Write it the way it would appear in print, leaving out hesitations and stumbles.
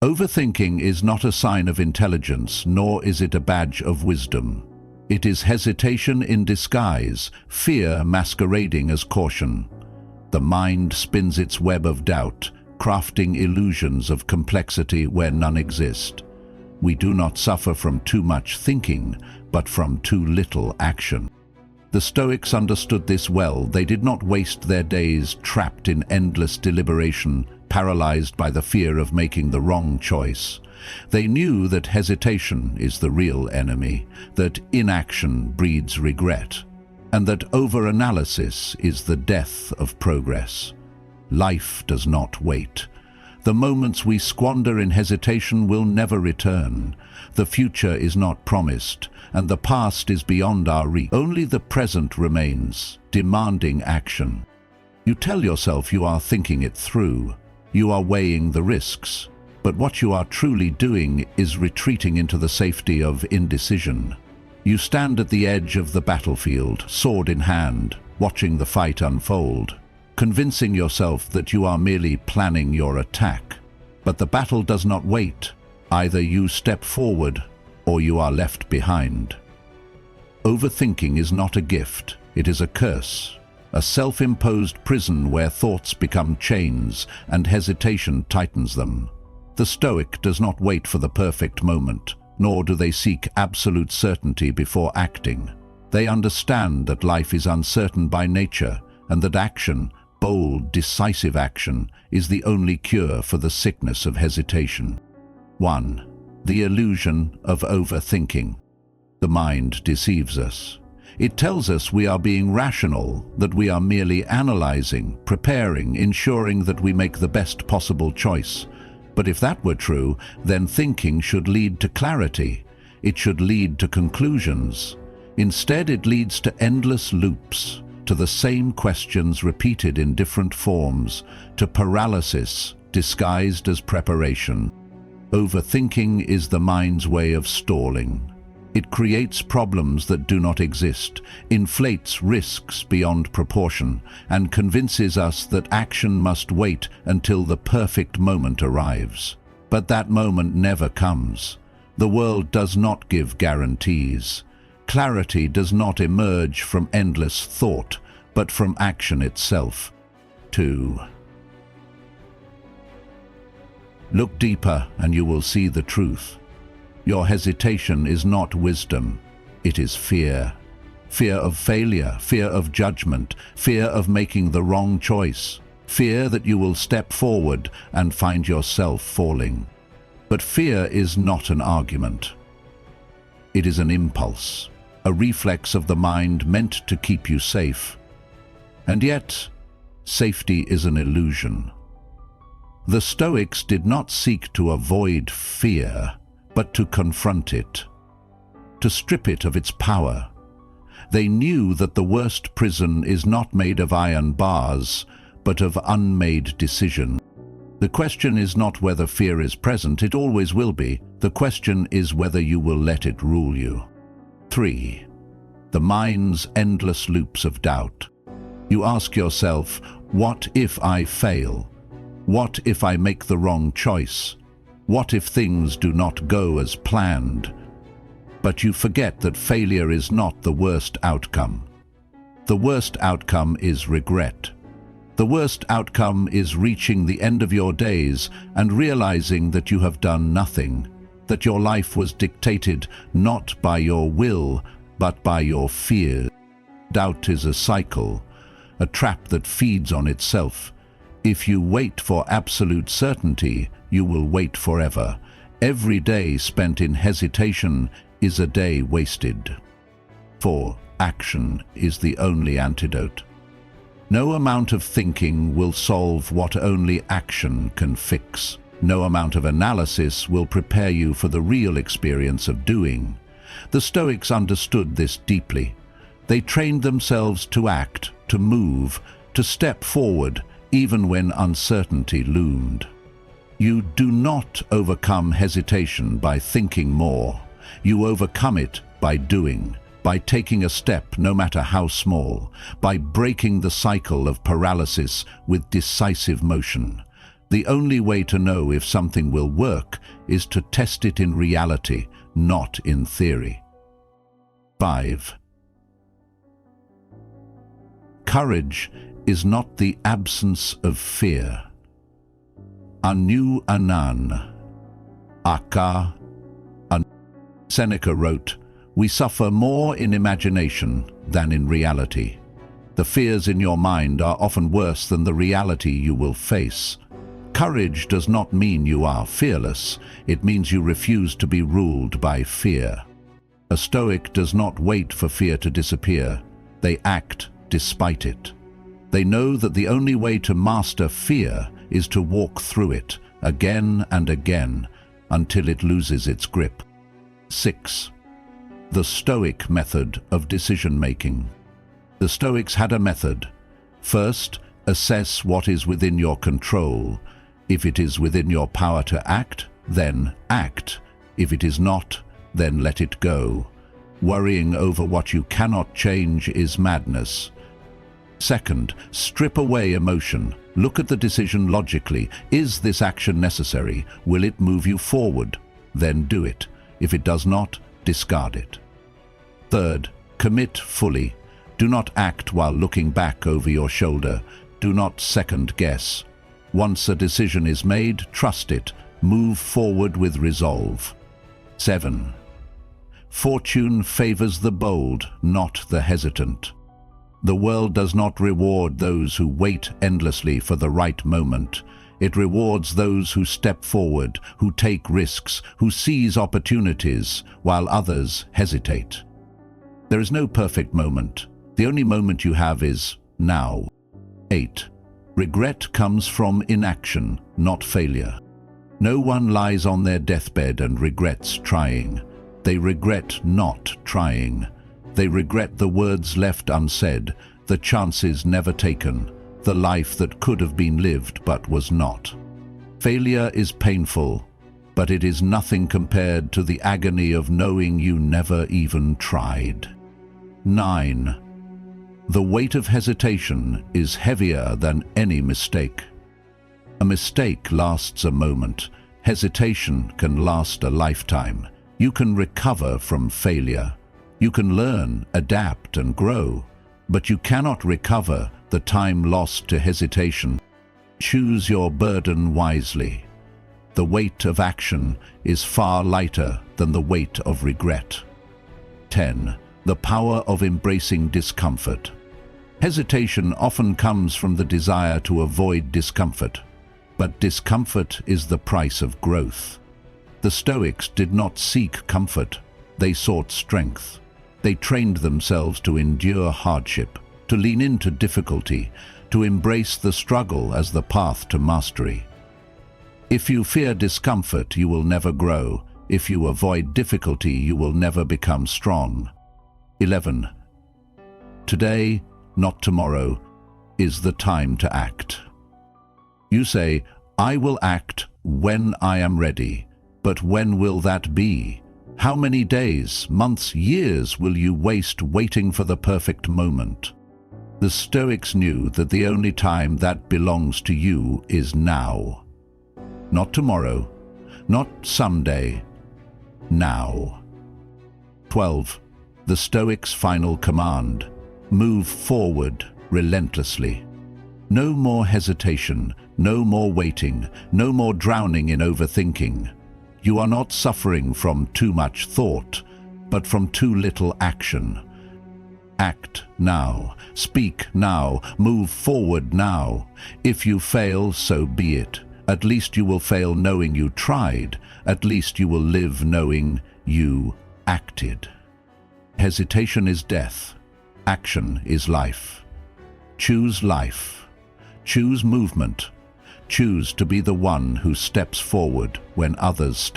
Overthinking is not a sign of intelligence, nor is it a badge of wisdom. It is hesitation in disguise, fear masquerading as caution. The mind spins its web of doubt, crafting illusions of complexity where none exist. We do not suffer from too much thinking, but from too little action. The Stoics understood this well. They did not waste their days trapped in endless deliberation, paralyzed by the fear of making the wrong choice. They knew that hesitation is the real enemy, that inaction breeds regret, and that overanalysis is the death of progress. Life does not wait. The moments we squander in hesitation will never return. The future is not promised, and the past is beyond our reach. Only the present remains, demanding action. You tell yourself you are thinking it through. You are weighing the risks. But what you are truly doing is retreating into the safety of indecision. You stand at the edge of the battlefield, sword in hand, watching the fight unfold, convincing yourself that you are merely planning your attack. But the battle does not wait. Either you step forward or you are left behind. Overthinking is not a gift, it is a curse. A self-imposed prison where thoughts become chains and hesitation tightens them. The Stoic does not wait for the perfect moment, nor do they seek absolute certainty before acting. They understand that life is uncertain by nature, and that action, bold, decisive action, is the only cure for the sickness of hesitation. 1. The illusion of overthinking. The mind deceives us. It tells us we are being rational, that we are merely analyzing, preparing, ensuring that we make the best possible choice. But if that were true, then thinking should lead to clarity. It should lead to conclusions. Instead, it leads to endless loops, to the same questions repeated in different forms, to paralysis disguised as preparation. Overthinking is the mind's way of stalling. It creates problems that do not exist, inflates risks beyond proportion, and convinces us that action must wait until the perfect moment arrives. But that moment never comes. The world does not give guarantees. Clarity does not emerge from endless thought, but from action itself. 2. Look deeper and you will see the truth. Your hesitation is not wisdom, it is fear. Fear of failure, fear of judgment, fear of making the wrong choice, fear that you will step forward and find yourself falling. But fear is not an argument. It is an impulse, a reflex of the mind meant to keep you safe. And yet, safety is an illusion. The Stoics did not seek to avoid fear, but to confront it, to strip it of its power. They knew that the worst prison is not made of iron bars, but of unmade decision. The question is not whether fear is present, it always will be. The question is whether you will let it rule you. 3. The mind's endless loops of doubt. You ask yourself, what if I fail? What if I make the wrong choice? What if things do not go as planned? But you forget that failure is not the worst outcome. The worst outcome is regret. The worst outcome is reaching the end of your days and realizing that you have done nothing, that your life was dictated not by your will, but by your fear. Doubt is a cycle, a trap that feeds on itself. If you wait for absolute certainty, you will wait forever. Every day spent in hesitation is a day wasted. 4. Action is the only antidote. No amount of thinking will solve what only action can fix. No amount of analysis will prepare you for the real experience of doing. The Stoics understood this deeply. They trained themselves to act, to move, to step forward, even when uncertainty loomed. You do not overcome hesitation by thinking more. You overcome it by doing, by taking a step no matter how small, by breaking the cycle of paralysis with decisive motion. The only way to know if something will work is to test it in reality, not in theory. 5. Courage is not the absence of fear. Anu anan, aka. Seneca wrote, "We suffer more in imagination than in reality." The fears in your mind are often worse than the reality you will face. Courage does not mean you are fearless. It means you refuse to be ruled by fear. A Stoic does not wait for fear to disappear. They act despite it. They know that the only way to master fear is to walk through it again and again until it loses its grip. 6. The Stoic method of decision-making. The Stoics had a method. First, assess what is within your control. If it is within your power to act, then act. If it is not, then let it go. Worrying over what you cannot change is madness. Second, strip away emotion. Look at the decision logically. Is this action necessary? Will it move you forward? Then do it. If it does not, discard it. Third, commit fully. Do not act while looking back over your shoulder. Do not second guess. Once a decision is made, trust it. Move forward with resolve. 7. Fortune favors the bold, not the hesitant. The world does not reward those who wait endlessly for the right moment. It rewards those who step forward, who take risks, who seize opportunities, while others hesitate. There is no perfect moment. The only moment you have is now. 8. Regret comes from inaction, not failure. No one lies on their deathbed and regrets trying. They regret not trying. They regret the words left unsaid, the chances never taken, the life that could have been lived but was not. Failure is painful, but it is nothing compared to the agony of knowing you never even tried. 9. The weight of hesitation is heavier than any mistake. A mistake lasts a moment. Hesitation can last a lifetime. You can recover from failure. You can learn, adapt, and grow, but you cannot recover the time lost to hesitation. Choose your burden wisely. The weight of action is far lighter than the weight of regret. 10. The power of embracing discomfort. Hesitation often comes from the desire to avoid discomfort, but discomfort is the price of growth. The Stoics did not seek comfort, they sought strength. They trained themselves to endure hardship, to lean into difficulty, to embrace the struggle as the path to mastery. If you fear discomfort, you will never grow. If you avoid difficulty, you will never become strong. 11. Today, not tomorrow, is the time to act. You say, "I will act when I am ready." But when will that be? How many days, months, years will you waste waiting for the perfect moment? The Stoics knew that the only time that belongs to you is now. Not tomorrow, not someday, now. 12. The Stoics' final command. Move forward relentlessly. No more hesitation, no more waiting, no more drowning in overthinking. You are not suffering from too much thought, but from too little action. Act now, speak now, move forward now. If you fail, so be it. At least you will fail knowing you tried. At least you will live knowing you acted. Hesitation is death. Action is life. Choose life. Choose movement. Choose to be the one who steps forward when others